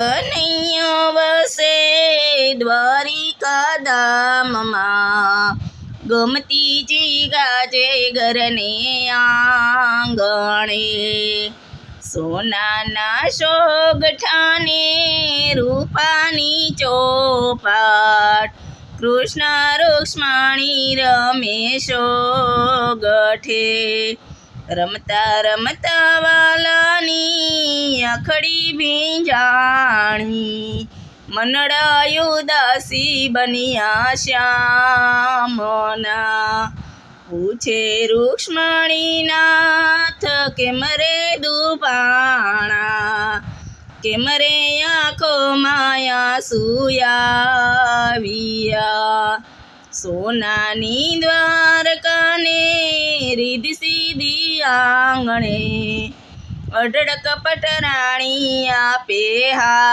કનૈયો વસે દ્વારિકા ધામમાં, ગમતીજી ગાજે ઘરને આંગણે. સોનાના સોગઠાને રૂપાની ચોપાટ, કૃષ્ણ રૂક્ષ્મણી રમે સોગઠે. રમતા રમતા વાલાની આખડી ભીંજાણી, મનડા ઉદાસી બન્યા શ્યામના. પૂછે રૂક્ષ્મણીનાથ કેમ રે દુભાણા, કેમ રે આંખો માયા સુયાવિયા. સોનાની દ્વારકાને રીધી સીધી આંગણે, અઢળક પટરાણી આપે હા.